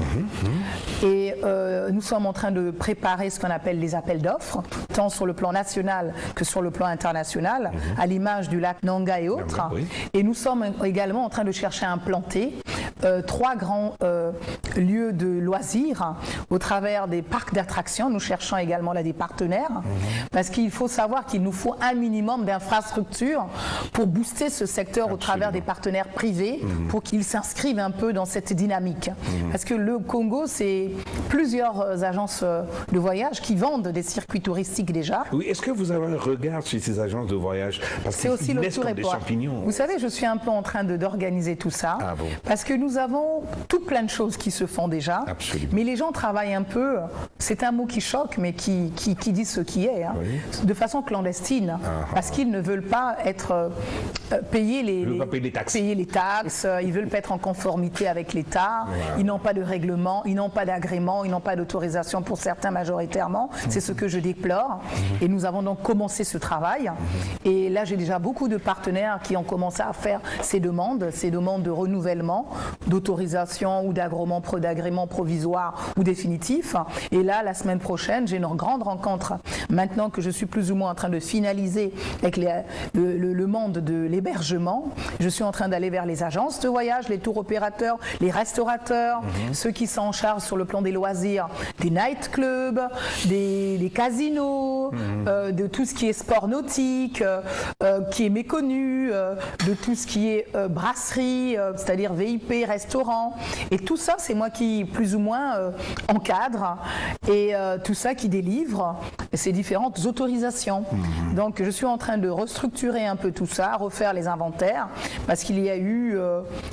Et nous sommes en train de préparer ce qu'on appelle les appels d'offres, tant sur le plan national que sur le plan international, à l'image du lac Nanga et autres. Et nous sommes également en train de chercher à implanter 3 grands lieux de loisirs au travers des parcs d'attractions. Nous cherchons également là des partenaires parce qu'il faut savoir qu'il nous faut un minimum d'infrastructures pour booster ce secteur au travers des partenaires privés pour qu'ils s'inscrivent un peu dans cette dynamique. Parce que le Congo, c'est plusieurs agences de voyage qui vendent des circuits touristiques déjà. Oui, est-ce que vous avez un regard sur ces agences de voyage? Parce c'est aussi le tour et des champignons. Vous savez, je suis un peu en train d'organiser tout ça parce que nous avons tout plein de choses qui se font déjà. Absolument. Mais les gens travaillent un peu, c'est un mot qui choque, mais qui dit ce qui est, de façon clandestine, parce qu'ils ne veulent pas être payer les taxes, ils ne veulent pas être en conformité avec l'État, ils n'ont pas de règlement, ils n'ont pas d'agrément, ils n'ont pas d'autorisation pour certains majoritairement. C'est ce que je déplore. Et nous avons donc commencé ce travail. Et là, j'ai déjà beaucoup de partenaires qui ont commencé à faire ces demandes de renouvellement, d'autorisation ou d'agrément provisoire ou définitif. Et là, la semaine prochaine, j'ai une grande rencontre. Maintenant que je suis plus ou moins en train de finaliser avec le monde de l'hébergement, je suis en train d'aller vers les agences de voyage, les tours opérateurs, les restaurateurs, ceux qui sont en charge sur le plan des loisirs, des nightclubs, des casinos, de tout ce qui est sport nautique, qui est méconnu, de tout ce qui est brasserie, c'est-à-dire VIP, restaurant. Et tout ça, c'est moi qui, plus ou moins, encadre et tout ça qui délivre ces différentes autorisations. Donc, je suis en train de restructurer un peu tout ça, refaire les inventaires, parce qu'il y a eu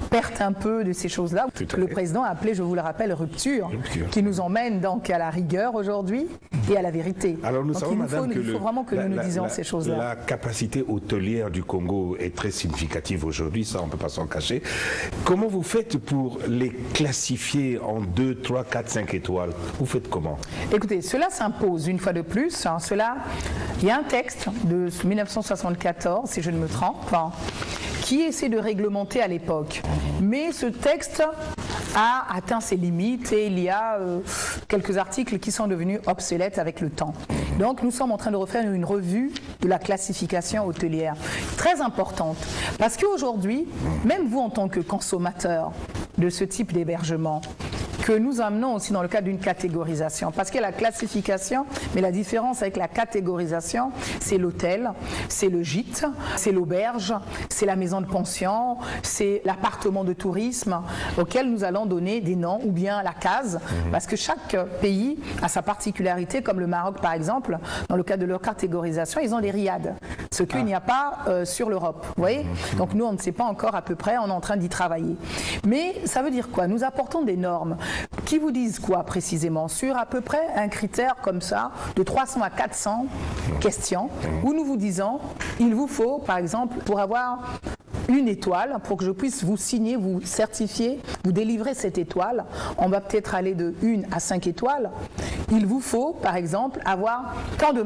perte un peu de ces choses-là, que le président a appelé, je vous le rappelle, rupture, qui nous emmène donc à la rigueur aujourd'hui et à la vérité. Alors nous savons, madame, il faut vraiment que nous disions ces choses-là. La capacité hôtelière du Congo est très significative aujourd'hui, ça on ne peut pas s'en cacher. Comment vous faites pour les classifier en 2, 3, 4, 5 étoiles? Vous faites comment? Écoutez, cela s'impose une fois de plus. Il y a un texte de 1974, si je ne me trompe, qui essaie de réglementer à l'époque. Mais ce texte a atteint ses limites et il y a quelques articles qui sont devenus obsolètes avec le temps. Donc nous sommes en train de refaire une revue de la classification hôtelière, très importante, parce qu'aujourd'hui, même vous en tant que consommateur de ce type d'hébergement, que nous amenons aussi dans le cadre d'une catégorisation. Parce qu'il y a la classification, mais la différence avec la catégorisation, c'est l'hôtel, c'est le gîte, c'est l'auberge, c'est la maison de pension, c'est l'appartement de tourisme auquel nous allons donner des noms, ou bien la case, parce que chaque pays a sa particularité, comme le Maroc par exemple, dans le cadre de leur catégorisation, ils ont des riads, ce qu'il n'y a pas sur l'Europe. Vous voyez? Donc nous, on ne sait pas encore à peu près, on est en train d'y travailler. Mais ça veut dire quoi? Nous apportons des normes qui vous disent quoi précisément? Sur à peu près un critère comme ça, de 300 à 400 questions, où nous vous disons, il vous faut par exemple, pour avoir une étoile, pour que je puisse vous signer, vous certifier, vous délivrer cette étoile, on va peut-être aller de 1 à 5 étoiles, il vous faut par exemple avoir tant de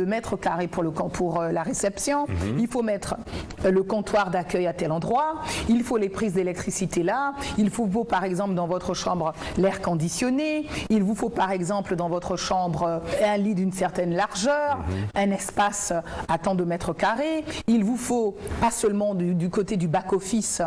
mètres carrés pour la réception, il faut mettre le comptoir d'accueil à tel endroit, il faut les prises d'électricité là, il vous faut par exemple dans votre chambre l'air conditionné, il vous faut par exemple dans votre chambre un lit d'une certaine largeur, un espace à tant de mètres carrés, il vous faut pas seulement du côté du back-office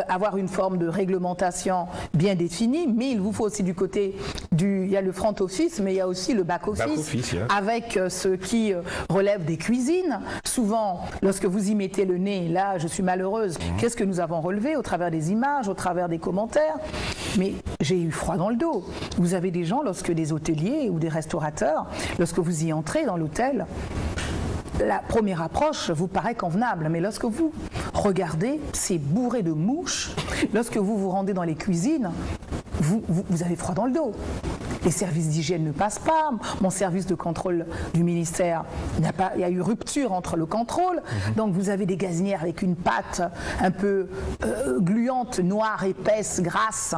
avoir une forme de réglementation bien définie, mais il vous faut aussi du côté il y a le front office, mais il y a aussi le back-office avec ce qui relève des cuisines. Souvent, lorsque vous y mettez le nez, là je suis malheureuse, qu'est-ce que nous avons relevé au travers des images, au travers des commentaires? Mais j'ai eu froid dans le dos. Vous avez des gens, lorsque des hôteliers ou des restaurateurs, lorsque vous y entrez dans l'hôtel, la première approche vous paraît convenable, mais lorsque vous regardez, c'est bourré de mouches. Lorsque vous vous rendez dans les cuisines, vous avez froid dans le dos. Les services d'hygiène ne passent pas. Mon service de contrôle du ministère, il y a eu rupture entre le contrôle. Donc vous avez des gazinières avec une pâte un peu gluante, noire, épaisse, grasse,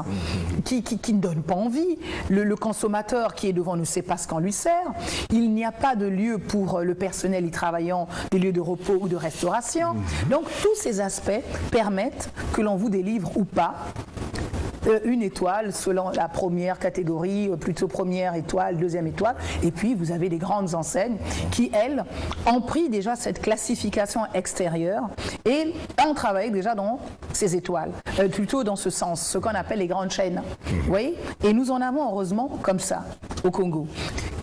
qui ne donne pas envie. Le consommateur qui est devant ne sait pas ce qu'on lui sert. Il n'y a pas de lieu pour le personnel y travaillant, des lieux de repos ou de restauration. Donc tous ces aspects permettent que l'on vous délivre ou pas une étoile selon la première catégorie, plutôt première étoile, deuxième étoile, et puis vous avez des grandes enseignes qui, elles, ont pris déjà cette classification extérieure et ont travaillé déjà dans ces étoiles, plutôt dans ce sens, ce qu'on appelle les grandes chaînes. Vous voyez? Et nous en avons heureusement comme ça au Congo.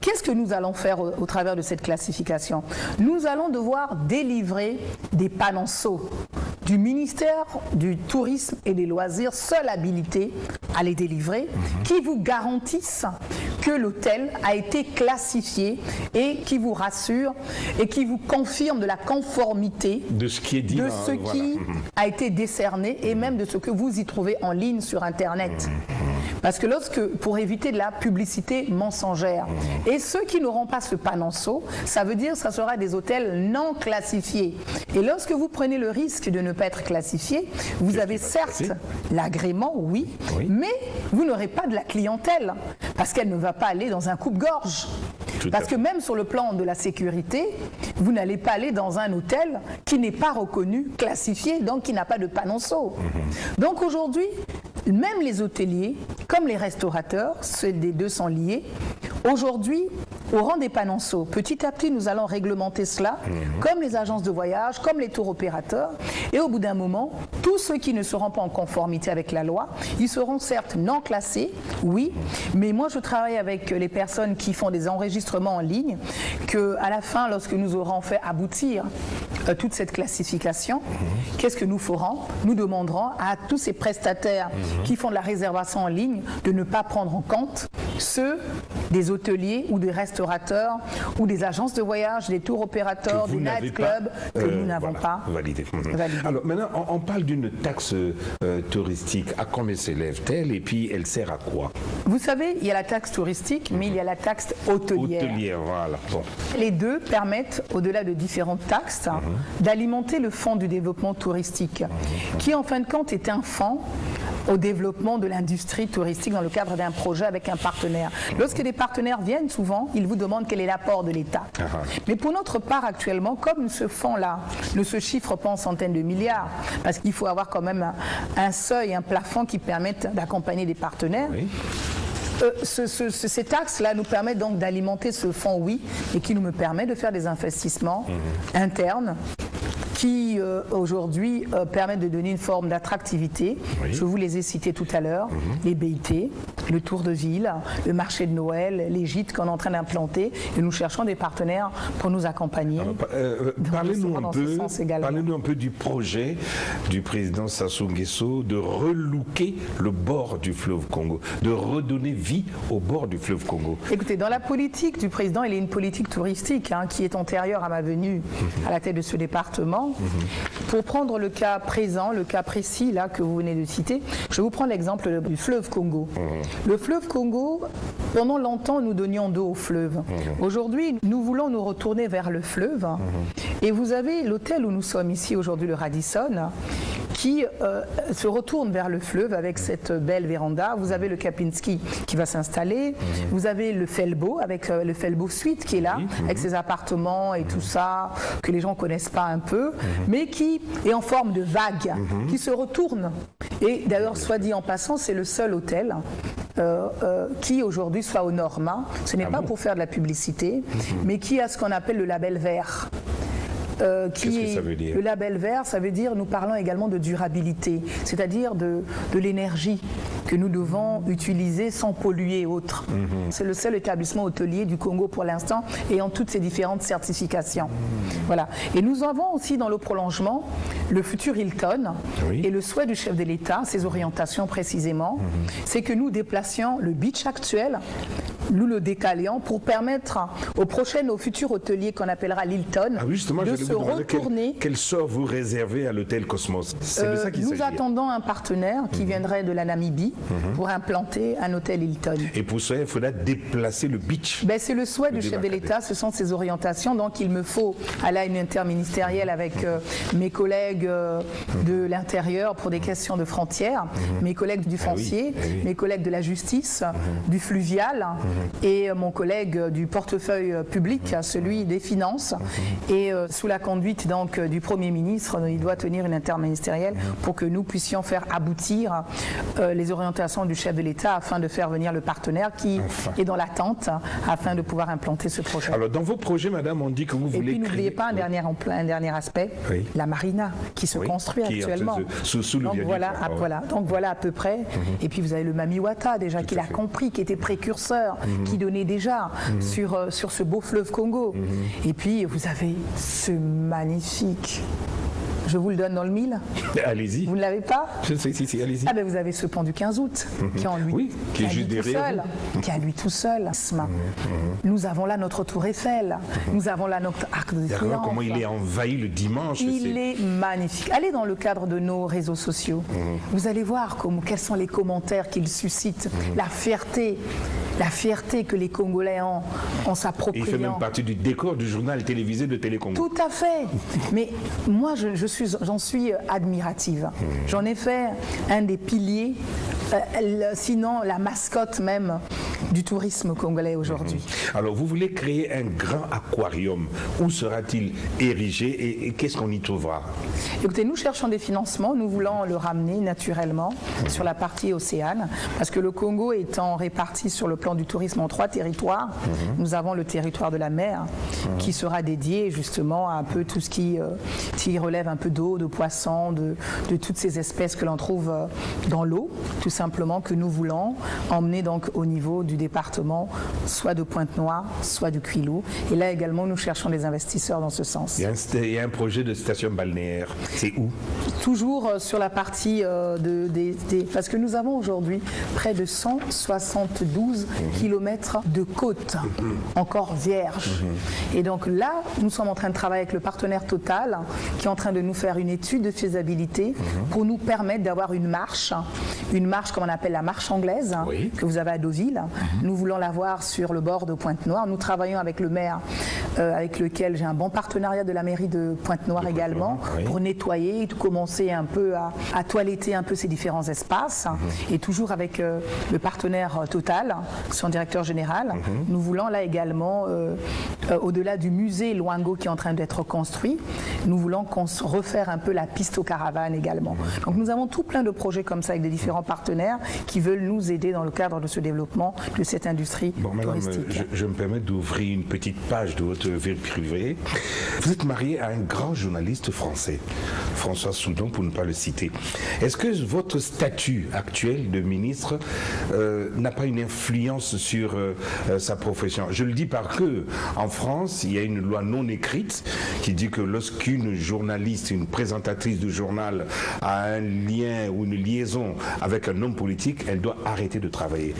Qu'est-ce que nous allons faire au travers de cette classification? Nous allons devoir délivrer des panonceaux du ministère du Tourisme et des Loisirs, seule habilité à les délivrer, qui vous garantissent que l'hôtel a été classifié et qui vous rassure et qui vous confirme de la conformité de ce qui est dit, qui a été décerné et même de ce que vous y trouvez en ligne sur Internet. Parce que pour éviter de la publicité mensongère. Et ceux qui n'auront pas ce panonceau, ça veut dire que ça sera des hôtels non classifiés. Et lorsque vous prenez le risque de ne pas être classifié, vous avez certes l'agrément, oui, mais vous n'aurez pas de la clientèle, parce qu'elle ne va pas aller dans un coupe-gorge. Parce que même sur le plan de la sécurité, vous n'allez pas aller dans un hôtel qui n'est pas reconnu, classifié, donc qui n'a pas de panonceau. Donc aujourd'hui, même les hôteliers, comme les restaurateurs, ceux des deux sont liés, aujourd'hui, au rang des panonceaux, petit à petit, nous allons réglementer cela, comme les agences de voyage, comme les tours opérateurs. Et au bout d'un moment, tous ceux qui ne seront pas en conformité avec la loi, ils seront certes non classés, oui, mais moi je travaille avec les personnes qui font des enregistrements en ligne, qu'à la fin, lorsque nous aurons fait aboutir toute cette classification, qu'est-ce que nous ferons? Nous demanderons à tous ces prestataires qui font de la réservation en ligne de ne pas prendre en compte ceux des hôteliers ou des restaurateurs ou des agences de voyage, des tours opérateurs, des nightclubs que nous n'avons pas validé. Alors maintenant, on parle d'une taxe touristique. À combien s'élève-t-elle et puis elle sert à quoi? Vous savez, il y a la taxe touristique, mais il y a la taxe hôtelière. Hôtelière, voilà. Bon. Les deux permettent, au-delà de différentes taxes, d'alimenter le fonds du développement touristique, qui en fin de compte est un fonds au développement de l'industrie touristique dans le cadre d'un projet avec un partenaire. Lorsque des partenaires viennent, souvent, ils vous demandent quel est l'apport de l'État. Mais pour notre part, actuellement, comme ce fonds-là ne se chiffre pas en centaines de milliards, parce qu'il faut avoir quand même un seuil, un plafond qui permette d'accompagner des partenaires, ces taxes-là nous permettent donc d'alimenter ce fonds, oui, et qui nous permet de faire des investissements internes qui aujourd'hui permettent de donner une forme d'attractivité. Je vous les ai cités tout à l'heure, les BIT, le Tour de Ville, le marché de Noël, les gîtes qu'on est en train d'implanter, et nous cherchons des partenaires pour nous accompagner. Parlez-nous un peu du projet du président Sassou Nguesso de relooker le bord du fleuve Congo, de redonner vie au bord du fleuve Congo. Écoutez, dans la politique du président, il y a une politique touristique qui est antérieure à ma venue à la tête de ce département. Pour prendre le cas présent, le cas précis là que vous venez de citer, je vais vous prendre l'exemple du fleuve Congo. Le fleuve Congo, pendant longtemps, nous donnions d'eau au fleuve. Aujourd'hui, nous voulons nous retourner vers le fleuve. Et vous avez l'hôtel où nous sommes ici aujourd'hui, le Radisson, qui se retourne vers le fleuve avec cette belle véranda. Vous avez le Kapinski qui va s'installer. Vous avez le Felbo avec le Felbo Suite qui est là, avec ses appartements et tout ça, que les gens ne connaissent pas un peu, mais qui est en forme de vague, qui se retourne. Et d'ailleurs, soit dit en passant, c'est le seul hôtel qui aujourd'hui soit aux normes. Ce n'est pas pour faire de la publicité, mais qui a ce qu'on appelle le label vert. Qu'est-ce que ça veut dire? Le label vert, ça veut dire, nous parlons également de durabilité, c'est-à-dire de l'énergie que nous devons utiliser sans polluer et autres. C'est le seul établissement hôtelier du Congo pour l'instant ayant toutes ces différentes certifications. Voilà. Et nous avons aussi dans le prolongement le futur Hilton et le souhait du chef de l'État, ses orientations précisément, c'est que nous déplacions le beach actuel, nous le décalions pour permettre aux futurs hôteliers qu'on appellera l'Hilton de se retourner. Quel sort vous réservez à l'hôtel Cosmos? C'est de ça qu'il s'agit. Nous attendons un partenaire qui viendrait de la Namibie pour implanter un hôtel Hilton. Et pour ça, il faudra déplacer le beach. C'est le souhait du chef de l'État, ce sont ses orientations. Donc il me faut aller à une interministérielle avec mes collègues de l'intérieur pour des questions de frontières, mes collègues du foncier, mes collègues de la justice, du fluvial et mon collègue du portefeuille public, celui des finances. Et sous la conduite donc du Premier ministre, il doit tenir une interministérielle pour que nous puissions faire aboutir les orientations du chef de l'État afin de faire venir le partenaire qui est dans l'attente afin de pouvoir implanter ce projet. Alors dans vos projets, madame, on dit que vous voulez créer... Et puis n'oubliez pas un dernier aspect, la marina qui se construit actuellement. Sous le donc voilà à peu près. Et puis vous avez le Mamiwata déjà qui l'a compris, qui était précurseur, qui donnait déjà sur ce beau fleuve Congo. Et puis vous avez ce magnifique, Je vous le donne dans le mille. Allez-y. Vous ne l'avez pas? Si, allez-y. Ah ben vous avez ce pont du 15 août, qui est en lui, oui, qui est juste derrière. Qui est à lui tout seul. Nous avons là notre tour Eiffel, nous avons là notre arc de triomphe. Comment il est envahi le dimanche. Il est magnifique. Allez dans le cadre de nos réseaux sociaux. Vous allez voir quels sont les commentaires qu'il suscite, la fierté que les Congolais ont en s'appropriant. Il fait même partie du décor du journal télévisé de Télécongo. Tout à fait. Mais moi, j'en suis admirative. J'en ai fait un des piliers, sinon la mascotte même du tourisme congolais aujourd'hui. Alors, vous voulez créer un grand aquarium. Où sera-t-il érigé et qu'est-ce qu'on y trouvera? Écoutez, nous cherchons des financements. Nous voulons le ramener naturellement sur la partie océane, parce que le Congo étant réparti sur le plan du tourisme en 3 territoires, nous avons le territoire de la mer qui sera dédié justement à un peu tout ce qui relève un peu d'eau, de poissons, de toutes ces espèces que l'on trouve dans l'eau, tout simplement, que nous voulons emmener donc au niveau du département, soit de Pointe-Noire, soit du Kwilu. Et là également, nous cherchons des investisseurs dans ce sens. Il y a un projet de station balnéaire. C'est où? Toujours sur la partie parce que nous avons aujourd'hui près de 172 kilomètres de côte encore vierges. Et donc là, nous sommes en train de travailler avec le partenaire Total qui est en train de nous faire une étude de faisabilité pour nous permettre d'avoir une marche comme on appelle la marche anglaise, que vous avez à Deauville. Nous voulons l'avoir sur le bord de Pointe-Noire. Nous travaillons avec le maire avec lequel j'ai un bon partenariat de la mairie de Pointe-Noire également pour nettoyer, commencer un peu à toiletter un peu ces différents espaces et toujours avec le partenaire Total, son directeur général. Nous voulons là également, au-delà du musée Luango qui est en train d'être construit, nous voulons refaire un peu la piste aux caravanes également. Donc nous avons tout plein de projets comme ça avec des différents partenaires qui veulent nous aider dans le cadre de ce développement de cette industrie touristique. Madame, je me permets d'ouvrir une petite page de votre vie privée. Vous êtes mariée à un grand journaliste français, François Soudan, pour ne pas le citer. Est-ce que votre statut actuel de ministre n'a pas une influence sur sa profession? Je le dis parce que en France, il y a une loi non écrite qui dit que lorsqu'une journaliste, une présentatrice de journal a un lien ou une liaison avec un homme politique, elle doit arrêter de travailler.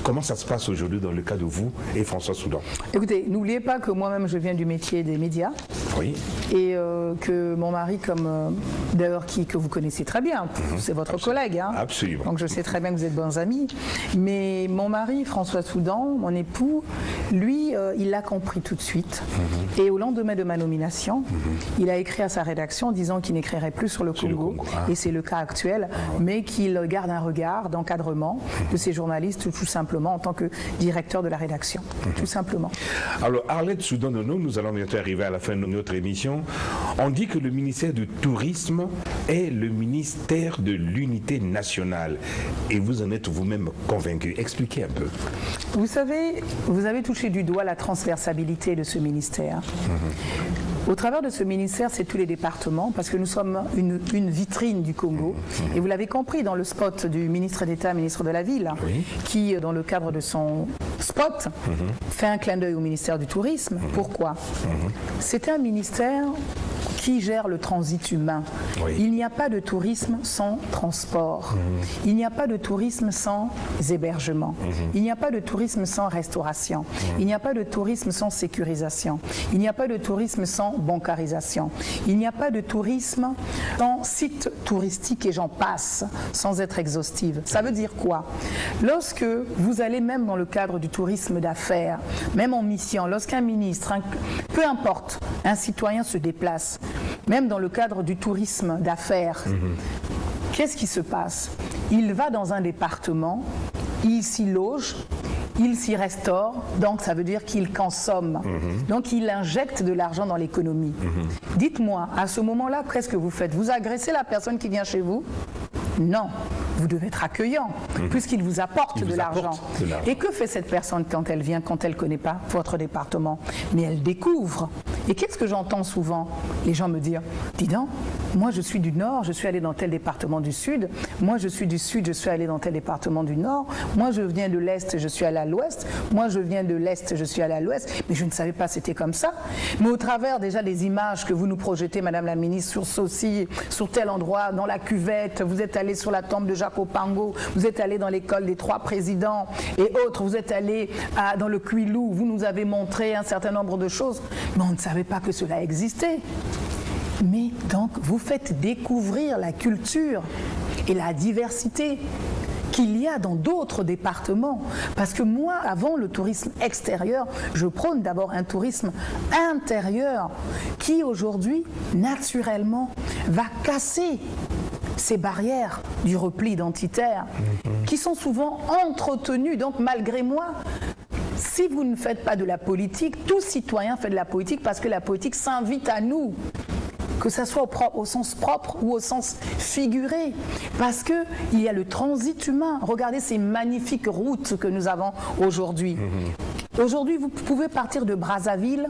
Comment ça se passe aujourd'hui dans le cas de vous et François Soudan? Écoutez, n'oubliez pas que moi-même je viens du métier des médias. Oui. Et que mon mari, d'ailleurs que vous connaissez très bien, c'est votre collègue. Hein. Absolument. Donc je sais très bien que vous êtes bons amis. Mais mon mari, François Soudan, mon époux, lui, il l'a compris tout de suite. Et au lendemain de ma nomination, il a écrit à sa rédaction disant qu'il n'écrirait plus sur le Congo. Et c'est le cas actuel, mais qu'il garde un regard d'encadrement de ces journalistes, tout simplement en tant que directeur de la rédaction, tout simplement. Alors Arlette Soudan-Nono, nous allons bientôt arriver à la fin de notre émission. On dit que le ministère du Tourisme est le ministère de l'unité nationale et vous en êtes vous-même convaincu. Expliquez un peu. Vous savez, vous avez touché du doigt la transversalité de ce ministère. Au travers de ce ministère, c'est tous les départements, parce que nous sommes une vitrine du Congo. Et vous l'avez compris dans le spot du ministre d'État, ministre de la Ville, qui, dans le cadre de son spot, fait un clin d'œil au ministère du Tourisme. Pourquoi? C'est un ministère qui gère le transit humain. Il n'y a pas de tourisme sans transport. Il n'y a pas de tourisme sans hébergement. Il n'y a pas de tourisme sans restauration. Il n'y a pas de tourisme sans sécurisation. Il n'y a pas de tourisme sans bancarisation. Il n'y a pas de tourisme sans site touristique et j'en passe, sans être exhaustive. Ça veut dire quoi? Lorsque vous allez même dans le cadre du tourisme d'affaires, même en mission, lorsqu'un ministre, peu importe, un citoyen se déplace, même dans le cadre du tourisme d'affaires, qu'est-ce qui se passe? Il va dans un département, il s'y loge, il s'y restaure, donc ça veut dire qu'il consomme. Donc il injecte de l'argent dans l'économie. Dites-moi, à ce moment-là, qu'est-ce que vous faites? Vous agressez la personne qui vient chez vous? Non, vous devez être accueillant, puisqu'il vous apporte de l'argent. Et que fait cette personne quand elle vient, quand elle ne connaît pas votre département? Mais elle découvre. Et qu'est-ce que j'entends souvent? Les gens me disent, dis donc, Moi, je suis du Nord, je suis allé dans tel département du Sud. Moi, je suis du Sud, je suis allé dans tel département du Nord. Moi, je viens de l'Est, je suis allé à l'Ouest. Moi, je viens de l'Est, je suis allé à l'Ouest. Mais je ne savais pas que c'était comme ça. Mais au travers déjà des images que vous nous projetez, Madame la Ministre, sur Saucy, sur tel endroit, dans la cuvette, vous êtes allé sur la tombe de Jacques Opango, vous êtes allé dans l'école des 3 présidents et autres, vous êtes allé dans le Kouilou, vous nous avez montré un certain nombre de choses, mais on ne savait pas que cela existait. Mais donc, vous faites découvrir la culture et la diversité qu'il y a dans d'autres départements. Parce que moi, avant le tourisme extérieur, je prône d'abord un tourisme intérieur qui, aujourd'hui, naturellement, va casser ces barrières du repli identitaire qui sont souvent entretenues. Donc, malgré moi, si vous ne faites pas de la politique, tout citoyen fait de la politique parce que la politique s'invite à nous. Que ça soit au sens propre ou au sens figuré, parce qu'il y a le transit humain. Regardez ces magnifiques routes que nous avons aujourd'hui. Aujourd'hui, vous pouvez partir de Brazzaville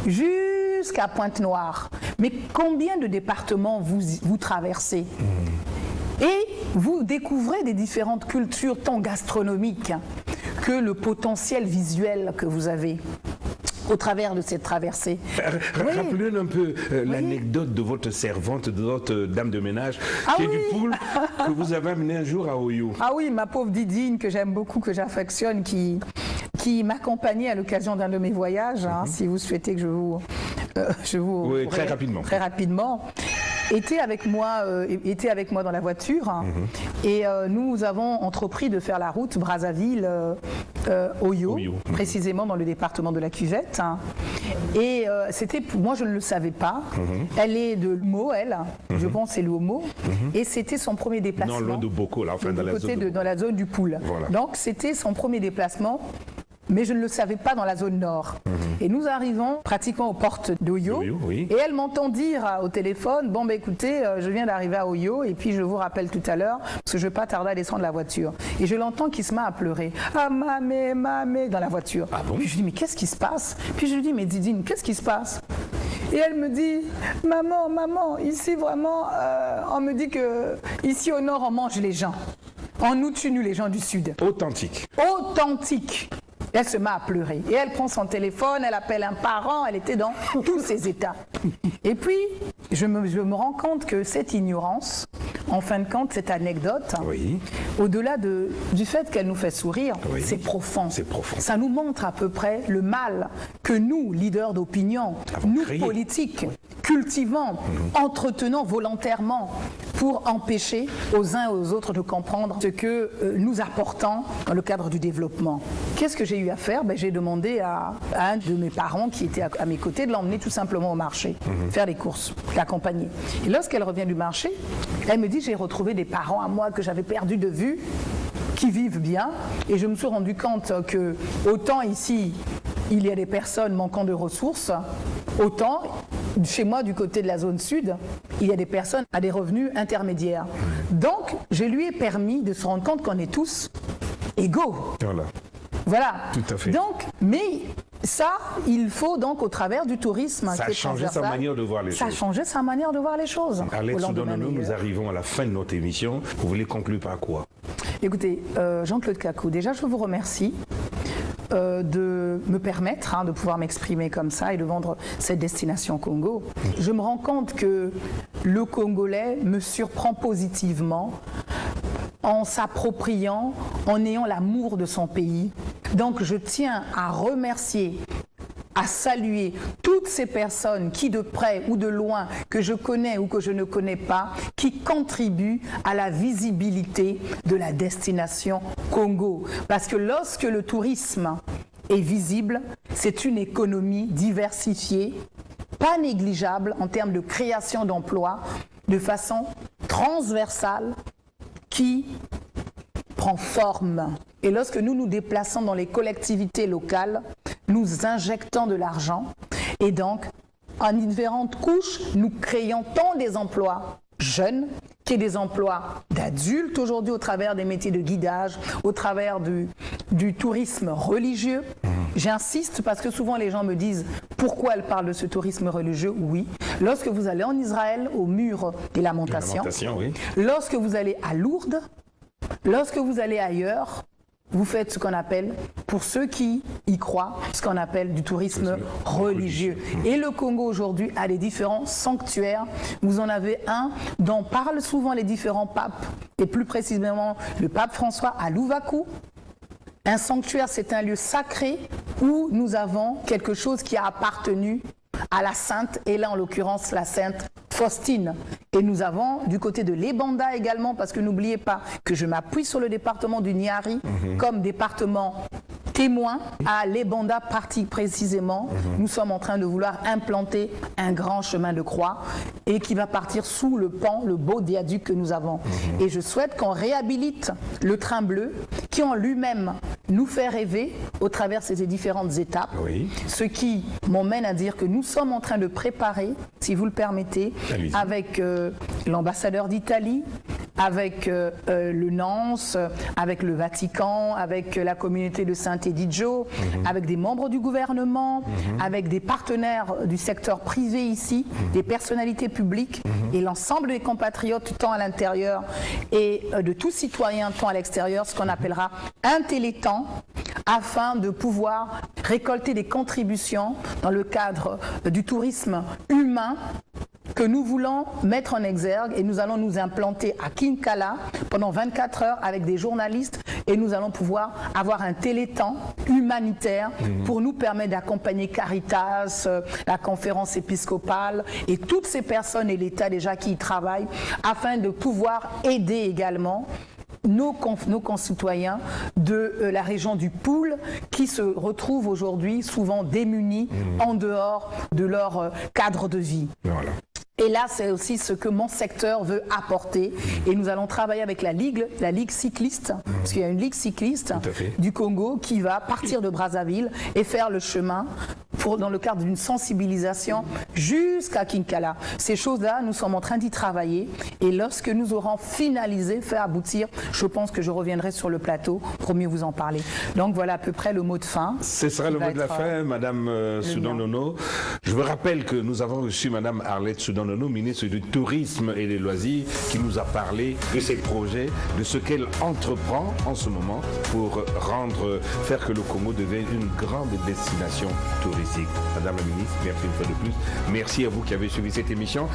jusqu'à Pointe-Noire. Mais combien de départements vous traversez? Et vous découvrez des différentes cultures, tant gastronomiques que le potentiel visuel que vous avez au travers de cette traversée. Rappelez-nous un peu l'anecdote de votre servante, de votre dame de ménage, qui est du Poul, que vous avez amené un jour à Oyo. Ah oui, ma pauvre Didine, que j'aime beaucoup, que j'affectionne, qui m'accompagnait à l'occasion d'un de mes voyages, si vous souhaitez que je vous oui, très rapidement. Très rapidement. Était avec moi dans la voiture et nous avons entrepris de faire la route Brazzaville-Oyo, précisément dans le département de la Cuvette. Et c'était, moi je ne le savais pas, elle est de Lumo, je pense c'est Lumo, et c'était son premier déplacement. Non, loin de Boko, là, enfin dans la zone du Poul. Voilà. Donc c'était son premier déplacement. Mais je ne le savais pas dans la zone nord. Et nous arrivons pratiquement aux portes d'Oyo. Et elle m'entend dire au téléphone, bon, écoutez, je viens d'arriver à Oyo et puis je vous rappelle tout à l'heure, parce que je ne vais pas tarder à descendre la voiture. Et je l'entends qui se met à pleurer. Ah, mamé, dans la voiture. Ah bon? Puis je dis, mais qu'est-ce qui se passe? Puis je lui dis, mais Didine, qu'est-ce qui se passe? Et elle me dit, maman, ici vraiment, on me dit que ici au nord, on mange les gens. On nous tue, nous, les gens du sud. Authentique. Elle se met à pleurer. Et elle prend son téléphone, elle appelle un parent, elle était dans tous ses états. Et puis, je me rends compte que cette ignorance, en fin de compte, cette anecdote, au-delà du fait qu'elle nous fait sourire, c'est profond. Ça nous montre à peu près le mal que nous, leaders d'opinion, nous, politiques, cultivons, entretenons volontairement pour empêcher aux uns et aux autres de comprendre ce que nous apportons dans le cadre du développement. Qu'est-ce que j'ai eu à faire? J'ai demandé à un de mes parents qui était à mes côtés de l'emmener tout simplement au marché, faire les courses, l'accompagner. Et lorsqu'elle revient du marché, elle me dit, j'ai retrouvé des parents à moi que j'avais perdu de vue, qui vivent bien, et je me suis rendu compte que autant ici, il y a des personnes manquant de ressources, autant chez moi, du côté de la zone sud, il y a des personnes à des revenus intermédiaires. Donc, je lui ai permis de se rendre compte qu'on est tous égaux. Voilà. Tout à fait. Donc, mais ça, il faut donc au travers du tourisme. Ça a changé sa manière de voir les choses. Ça a changé sa manière de voir les choses. Alex Soudonono, nous arrivons à la fin de notre émission. Vous voulez conclure par quoi? Écoutez, Jean-Claude Kakou, déjà je vous remercie de me permettre de pouvoir m'exprimer comme ça et de vendre cette destination Congo. Je me rends compte que le Congolais me surprend positivement en s'appropriant, en ayant l'amour de son pays. Donc je tiens à remercier, à saluer toutes ces personnes qui, de près ou de loin, que je connais ou que je ne connais pas, qui contribuent à la visibilité de la destination Congo. Parce que lorsque le tourisme est visible, c'est une économie diversifiée, pas négligeable en termes de création d'emplois, de façon transversale, qui prend forme. Et lorsque nous nous déplaçons dans les collectivités locales, nous injectons de l'argent et donc en différentes couches, nous créons tant des emplois jeunes que des emplois d'adultes aujourd'hui au travers des métiers de guidage, au travers du tourisme religieux. J'insiste parce que souvent les gens me disent pourquoi elle parle de ce tourisme religieux. Oui, lorsque vous allez en Israël, au mur des lamentations, oui. Lorsque vous allez à Lourdes, lorsque vous allez ailleurs, vous faites ce qu'on appelle, pour ceux qui y croient, ce qu'on appelle du tourisme religieux. Et le Congo aujourd'hui a des différents sanctuaires. Vous en avez un dont parlent souvent les différents papes, et plus précisément le pape François à Louvakou. Un sanctuaire, c'est un lieu sacré où nous avons quelque chose qui a appartenu à la sainte, et là en l'occurrence la sainte Faustine. Et nous avons du côté de l'Ebanda également, parce que n'oubliez pas que je m'appuie sur le département du Niari comme département témoin à l'Ebanda partie précisément. Nous sommes en train de vouloir implanter un grand chemin de croix et qui va partir sous le pont, le beau viaduc que nous avons. Et je souhaite qu'on réhabilite le train bleu qui en lui-même nous fait rêver au travers de ces différentes étapes. Oui. Ce qui m'emmène à dire que nous sommes en train de préparer, si vous le permettez, avec l'ambassadeur d'Italie, avec le Nance, avec le Vatican, avec la communauté de Saint-Édidjo, avec des membres du gouvernement, avec des partenaires du secteur privé ici, des personnalités publiques et l'ensemble des compatriotes tant à l'intérieur et de tous citoyens tant à l'extérieur, ce qu'on appellera un téléthon, afin de pouvoir récolter des contributions dans le cadre du tourisme humain que nous voulons mettre en exergue, et nous allons nous implanter à Kinkala pendant 24 heures avec des journalistes, et nous allons pouvoir avoir un téléthon humanitaire pour nous permettre d'accompagner Caritas, la conférence épiscopale et toutes ces personnes et l'État déjà qui y travaillent, afin de pouvoir aider également nos concitoyens de la région du Poul qui se retrouvent aujourd'hui souvent démunis en dehors de leur cadre de vie. Voilà. Et là, c'est aussi ce que mon secteur veut apporter. Et nous allons travailler avec la ligue cycliste, parce qu'il y a une ligue cycliste du Congo qui va partir de Brazzaville et faire le chemin dans le cadre d'une sensibilisation jusqu'à Kinkala. Ces choses-là, nous sommes en train d'y travailler. Et lorsque nous aurons finalisé, fait aboutir, je pense que je reviendrai sur le plateau pour mieux vous en parler. Donc voilà à peu près le mot de fin. Ce sera le mot de la fin, Madame Soudan-Nono. Je vous rappelle que nous avons reçu Madame Arlette Soudan-Nono, ministre du Tourisme et des Loisirs, qui nous a parlé de ses projets, de ce qu'elle entreprend en ce moment pour faire que le Congo devienne une grande destination touristique. Madame la ministre, merci une fois de plus. Merci à vous qui avez suivi cette émission.